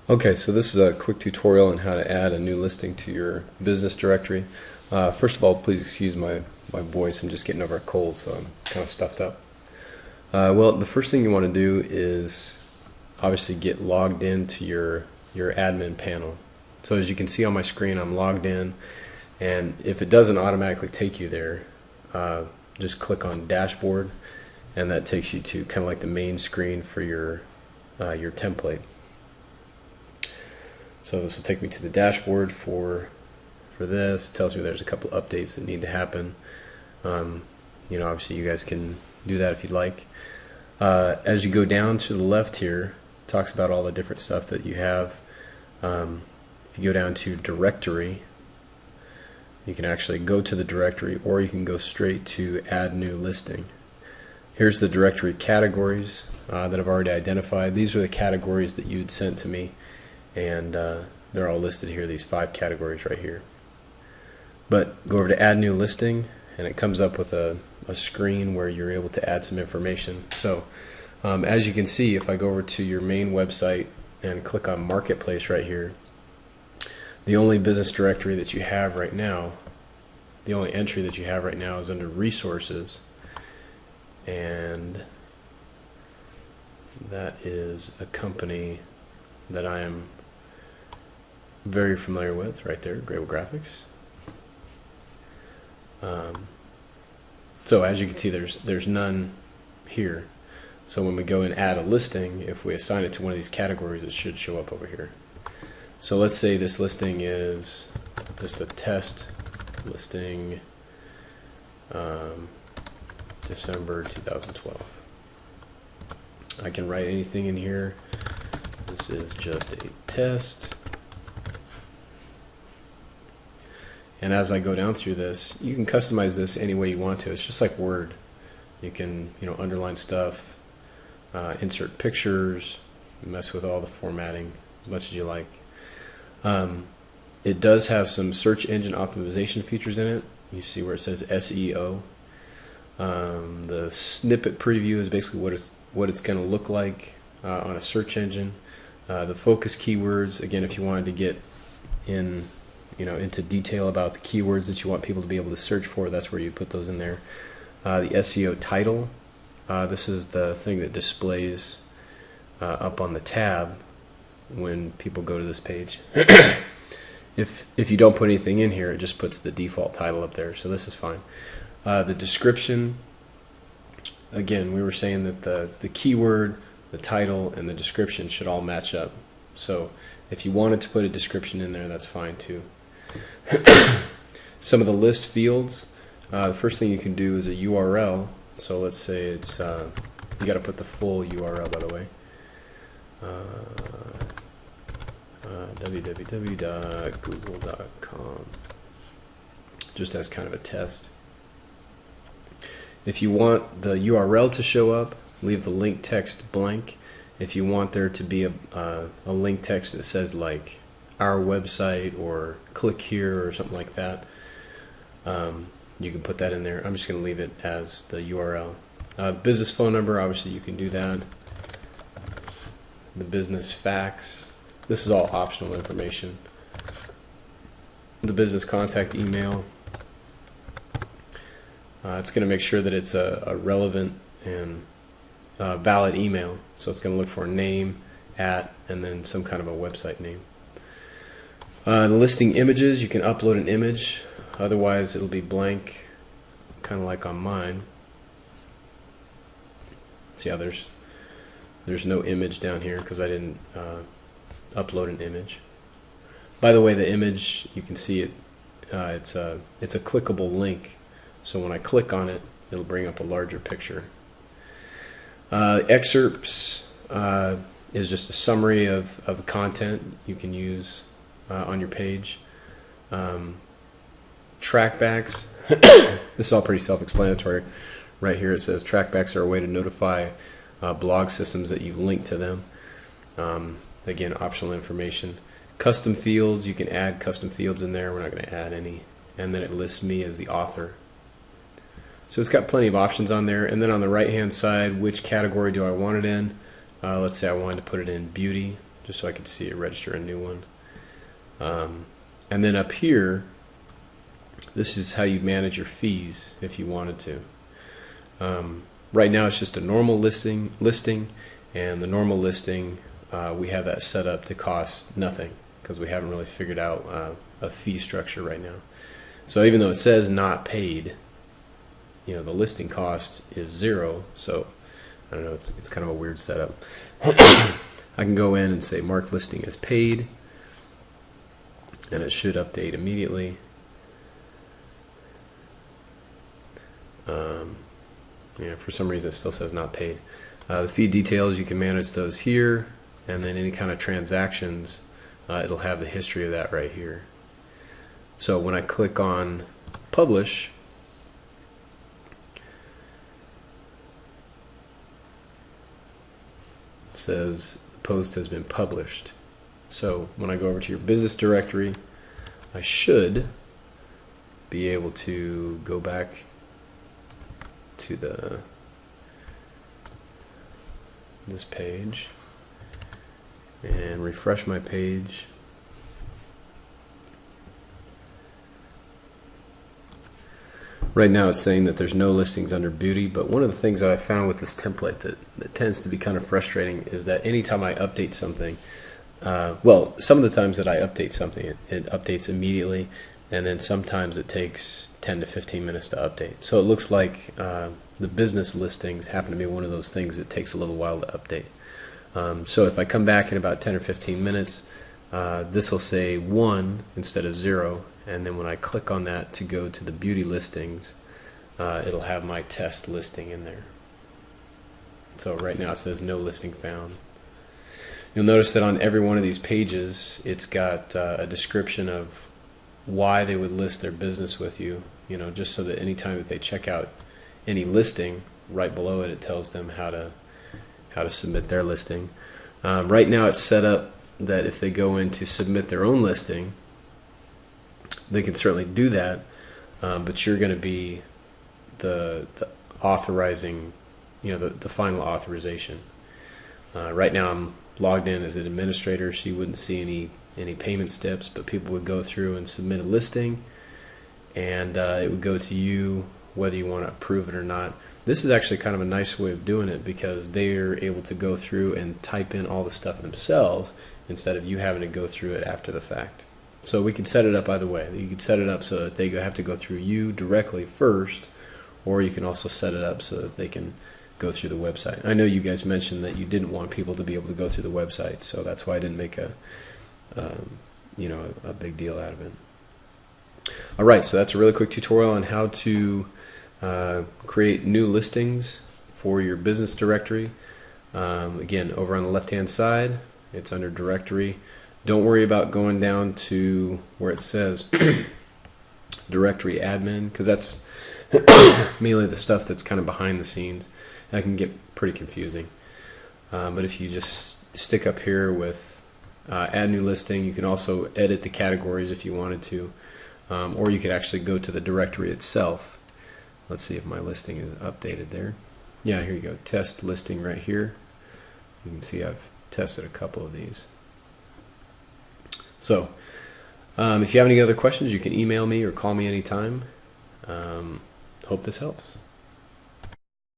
Okay, so this is a quick tutorial on how to add a new listing to your business directory. First of all, please excuse my voice. I'm just getting over a cold, so I'm kind of stuffed up. Well, the first thing you want to do is obviously get logged into your admin panel. So as you can see on my screen, I'm logged in, and if it doesn't automatically take you there, just click on Dashboard, and that takes you to kind of like the main screen for your template. So this will take me to the dashboard for this. It tells me there's a couple updates that need to happen. Obviously you guys can do that if you'd like. As you go down to the left here, it talks about all the different stuff that you have. If you go down to directory, you can actually go to the directory, or you can go straight to add new listing. Here's the directory categories that I've already identified. These are the categories that you'd sent to me, and they're all listed here, these 5 categories right here. But go over to add new listing, and it comes up with a screen where you're able to add some information. So as you can see, if I go over to your main website and click on Marketplace right here, the only business directory that you have right now, the only entry that you have right now is under Resources, and that is a company that I am very familiar with right there, Grable Graphics. So as you can see, there's none here. So when we go and add a listing, if we assign it to one of these categories, it should show up over here. So let's say this listing is just a test listing, December 2012. I can write anything in here. This is just a test. And as I go down through this, you can customize this any way you want to. It's just like Word. You can, underline stuff, insert pictures, mess with all the formatting as much as you like. It does have some search engine optimization features in it. You see where it says SEO. The snippet preview is basically what it's going to look like on a search engine. The focus keywords, again, if you wanted to get into detail about the keywords that you want people to be able to search for, that's where you put those in there. The SEO title, this is the thing that displays up on the tab when people go to this page. If you don't put anything in here, it just puts the default title up there, so this is fine. The description, again, we were saying that the keyword, the title, and the description should all match up. So if you wanted to put a description in there, that's fine too. Some of the list fields, the first thing you can do is a URL. So let's say it's, you got to put the full URL, by the way. www.google.com, just as kind of a test. If you want the URL to show up, leave the link text blank. If you want there to be a link text that says like our website or click here or something like that, you can put that in there. I'm just going to leave it as the URL. Business phone number, obviously you can do that. The business fax, this is all optional information. The business contact email, it's going to make sure that it's a relevant and valid email. So it's going to look for a name, at, and then some kind of a website name. The listing images, you can upload an image, otherwise it'll be blank, kind of like on mine. See how there's no image down here because I didn't upload an image. By the way, the image, you can see it, it's a clickable link, so when I click on it, it'll bring up a larger picture. Excerpts is just a summary of the content you can use on your page. Trackbacks, this is all pretty self-explanatory. Right here it says trackbacks are a way to notify blog systems that you've linked to them. Again, optional information. Custom fields, you can add custom fields in there. We're not going to add any. And then it lists me as the author. So it's got plenty of options on there. And then on the right hand side, which category do I want it in? Let's say I wanted to put it in beauty. just so I could see it register a new one. And then up here, this is how you manage your fees if you wanted to. Right now it's just a normal listing, and the normal listing, we have that set up to cost nothing because we haven't really figured out a fee structure right now. So even though it says not paid, the listing cost is 0. So I don't know, it's kind of a weird setup. I can go in and say mark listing as paid, and it should update immediately. For some reason it still says not paid. The fee details, you can manage those here, and then any kind of transactions, it'll have the history of that right here. So when I click on publish, it says the post has been published. So when I go over to your business directory, I should be able to go back to this page and refresh my page. Right now it's saying that there's no listings under beauty, but one of the things that I found with this template that tends to be kind of frustrating is that anytime I update something, well, some of the times that I update something, it updates immediately, and then sometimes it takes 10 to 15 minutes to update. So it looks like the business listings happen to be one of those things that takes a little while to update. So if I come back in about 10 or 15 minutes, this will say 1 instead of 0, and then when I click on that to go to the beauty listings, it'll have my test listing in there. So right now it says no listing found. You'll notice that on every one of these pages it's got a description of why they would list their business with you, just so that anytime that they check out any listing, right below it, it tells them how to submit their listing. Right now it's set up that if they go in to submit their own listing, they can certainly do that, but you're going to be the authorizing, the final authorization. Right now I'm logged in as an administrator, so you wouldn't see any payment steps, but people would go through and submit a listing, and it would go to you whether you want to approve it or not. This is actually kind of a nice way of doing it because they're able to go through and type in all the stuff themselves instead of you having to go through it after the fact. So we could set it up either way. You could set it up so that they have to go through you directly first, or you can also set it up so that they can go through the website. I know you guys mentioned that you didn't want people to be able to go through the website, so that's why I didn't make a big deal out of it. Alright, so that's a really quick tutorial on how to create new listings for your business directory. Again, over on the left hand side, it's under directory. Don't worry about going down to where it says directory admin, because that's mainly the stuff that's kind of behind the scenes. That can get pretty confusing. But if you just stick up here with add new listing, you can also edit the categories if you wanted to, or you could actually go to the directory itself. Let's see if my listing is updated there. Yeah, here you go, test listing right here. You can see I've tested a couple of these. So if you have any other questions, you can email me or call me anytime. Hope this helps.